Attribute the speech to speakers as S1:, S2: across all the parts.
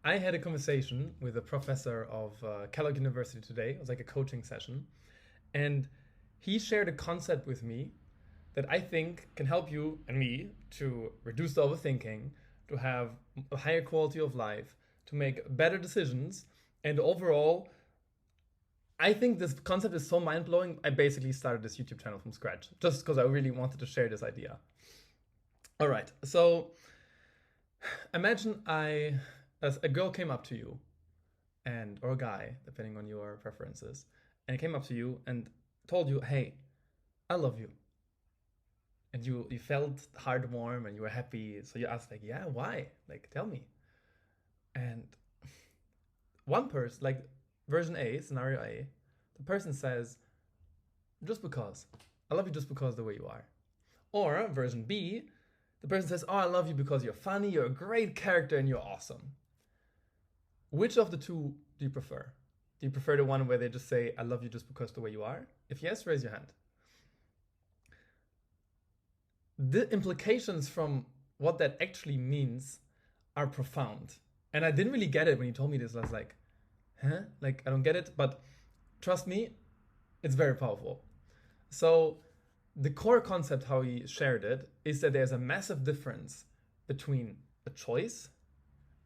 S1: I had a conversation with a professor of Kellogg University today. It was like a coaching session. And he shared a concept with me that I think can help you and me to reduce the overthinking, to have a higher quality of life, to make better decisions. And overall, I think this concept is so mind blowing. I basically started this YouTube channel from scratch just because I really wanted to share this idea. All right. So imagine as a girl came up to you or a guy, depending on your preferences, and he came up to you and told you, "Hey, I love you." And you felt heart warm and you were happy. So you asked, like, "Yeah, why? Like, tell me." And one person, like version A, scenario A, the person says, "Just because. I love you just because the way you are." Or version B, the person says, "Oh, I love you because you're funny, you're a great character, and you're awesome." Which of the two do you prefer? Do you prefer the one where they just say, "I love you just because the way you are"? If yes, raise your hand. The implications from what that actually means are profound. And I didn't really get it when you told me this. I was like, huh? Like, I don't get it. But trust me, it's very powerful. So the core concept, how he shared it, is that there's a massive difference between a choice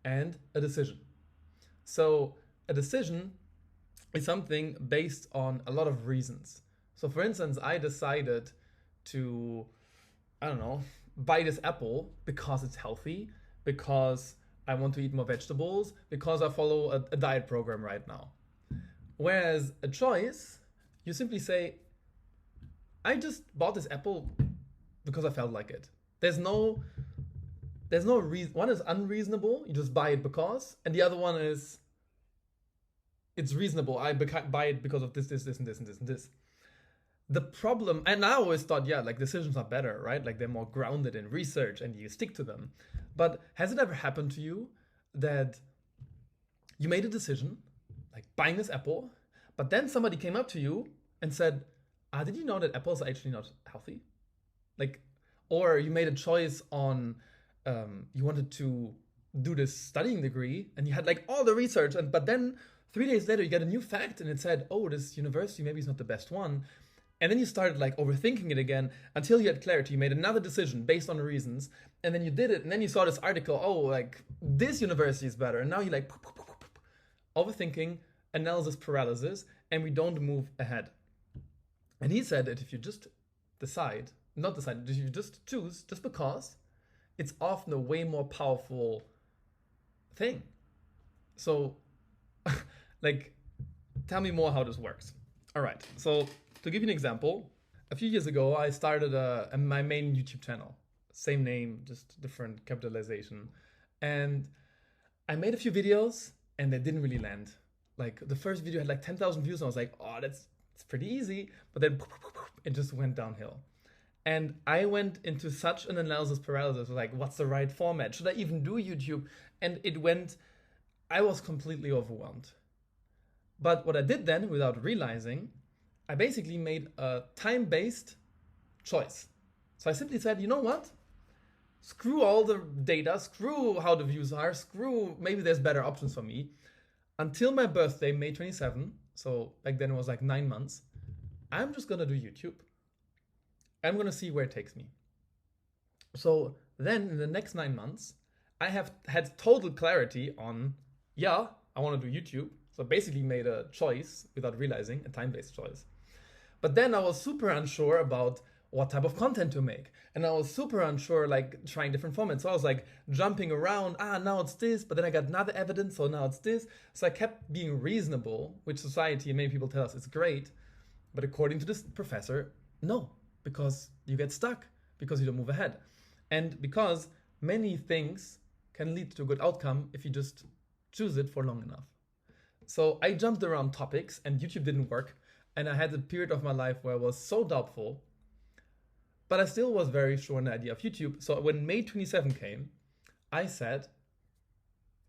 S1: and a decision. So a decision is something based on a lot of reasons. So for instance, I decided to, I don't know, buy this apple because it's healthy, because I want to eat more vegetables, because I follow a diet program right now. Whereas a choice, you simply say, I just bought this apple because I felt like it. There's no reason. One is unreasonable, you just buy it because, and the other one is it's reasonable. I buy it because of this, and this. The problem, and I always thought, yeah, like decisions are better, right? Like they're more grounded in research and you stick to them. But has it ever happened to you that you made a decision, like buying this apple, but then somebody came up to you and said, did you know that apples are actually not healthy? Like, or you made a choice on, you wanted to do this studying degree and you had like all the research, but then 3 days later you get a new fact and it said, oh, this university maybe is not the best one. And then you started like overthinking it again until you had clarity. You made another decision based on the reasons, and then you did it. And then you saw this article, oh, like this university is better. And now you're like overthinking, analysis paralysis, and we don't move ahead. And he said that if you just if you just choose just because, it's often a way more powerful thing. So, like, tell me more how this works. All right. So, to give you an example, a few years ago, I started my main YouTube channel. Same name, just different capitalization. And I made a few videos and they didn't really land. Like the first video had like 10,000 views and I was like, oh, it's pretty easy. But then it just went downhill. And I went into such an analysis paralysis, like, what's the right format? Should I even do YouTube? And I was completely overwhelmed. But what I did then, without realizing, I basically made a time-based choice. So I simply said, you know what? Screw all the data, screw how the views are, screw maybe there's better options for me. Until my birthday, May 27, so back then it was like 9 months, I'm just gonna do YouTube. I'm gonna see where it takes me. So then in the next 9 months, I have had total clarity on, yeah, I wanna do YouTube. So basically made a choice without realizing, a time-based choice. But then I was super unsure about what type of content to make. And I was super unsure, like trying different formats. So I was like jumping around, now it's this, but then I got another evidence, so now it's this. So I kept being reasonable, which society and many people tell us is great. But according to this professor, no, because you get stuck, because you don't move ahead. And because many things can lead to a good outcome if you just choose it for long enough. So I jumped around topics and YouTube didn't work. And I had a period of my life where I was so doubtful, but I still was very sure in the idea of YouTube. So when May 27 came, I said,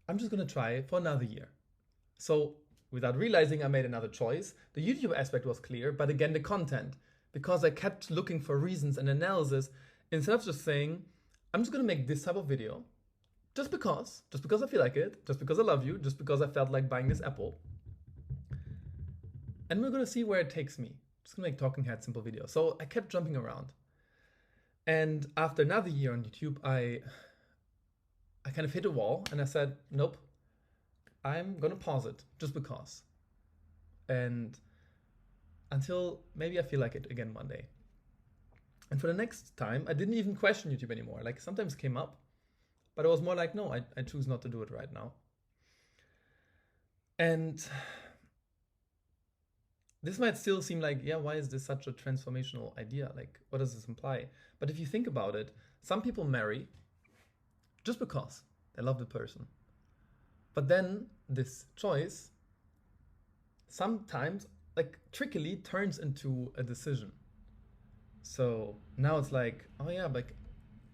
S1: I'm just gonna try for another year. So without realizing, I made another choice. The YouTube aspect was clear, but again, the content, because I kept looking for reasons and analysis, instead of just saying, I'm just gonna make this type of video, just because I feel like it, just because I love you, just because I felt like buying this apple. And we're gonna see where it takes me. Just gonna make talking head simple videos. So I kept jumping around. And after another year on YouTube, I kind of hit a wall and I said, nope, I'm gonna pause it just because. And until maybe I feel like it again one day. And for the next time, I didn't even question YouTube anymore. Like sometimes it came up, but it was more like, no, I choose not to do it right now. And this might still seem like, yeah, why is this such a transformational idea? Like, what does this imply? But if you think about it, some people marry just because they love the person. But then this choice sometimes, like, trickily turns into a decision. So now it's like, oh yeah, like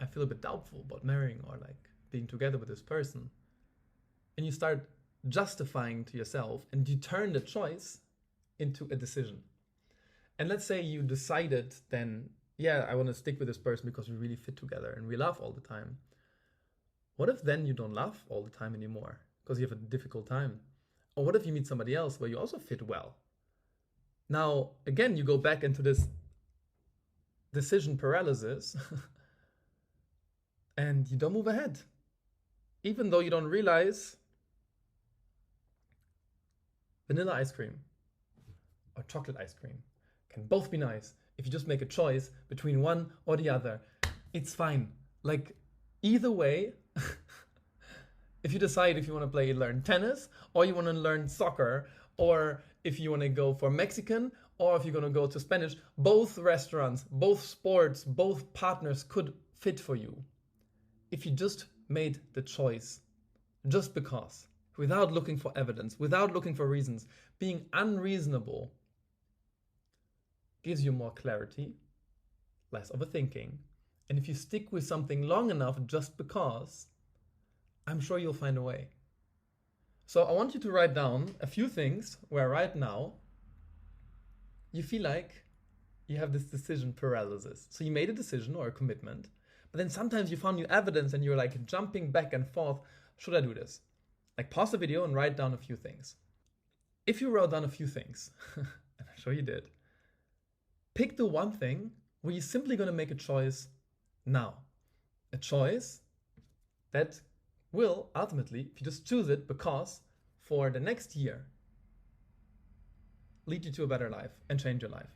S1: I feel a bit doubtful about marrying or like being together with this person. And you start justifying to yourself and you turn the choice into a decision. And let's say you decided then, yeah, I want to stick with this person because we really fit together and we laugh all the time. What if then you don't laugh all the time anymore because you have a difficult time? Or what if you meet somebody else where you also fit well? Now, again, you go back into this decision paralysis and you don't move ahead. Even though you don't realize vanilla ice cream or chocolate ice cream can both be nice. If you just make a choice between one or the other, it's fine. Like either way, if you decide if you want to learn tennis or you want to learn soccer, or if you want to go for Mexican or if you're going to go to Spanish, both restaurants, both sports, both partners could fit for you. If you just made the choice just because, without looking for evidence, without looking for reasons, being unreasonable gives you more clarity, less overthinking. And if you stick with something long enough just because, I'm sure you'll find a way. So I want you to write down a few things where right now you feel like you have this decision paralysis. So you made a decision or a commitment, but then sometimes you found new evidence and you're like jumping back and forth. Should I do this? Like pause the video and write down a few things. If you wrote down a few things, and I'm sure you did, pick the one thing where you're simply going to make a choice now. A choice that will ultimately, if you just choose it, because for the next year, lead you to a better life and change your life.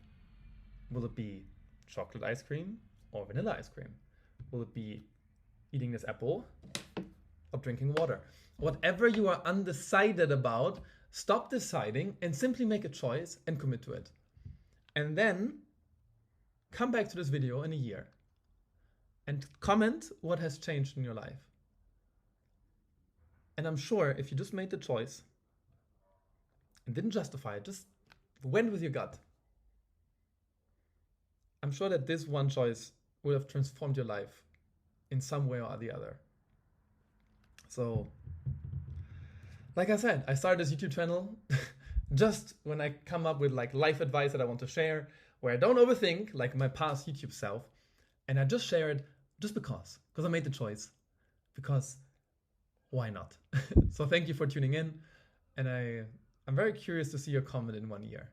S1: Will it be chocolate ice cream or vanilla ice cream? Will it be eating this apple or drinking water? Whatever you are undecided about, stop deciding and simply make a choice and commit to it. And then come back to this video in a year and comment what has changed in your life. And I'm sure if you just made the choice and didn't justify it, just went with your gut, I'm sure that this one choice would have transformed your life in some way or the other. So, like I said, I started this YouTube channel just when I come up with like life advice that I want to share, where I don't overthink like my past YouTube self. And I just share it just because I made the choice, because why not? So thank you for tuning in. And I'm very curious to see your comment in 1 year.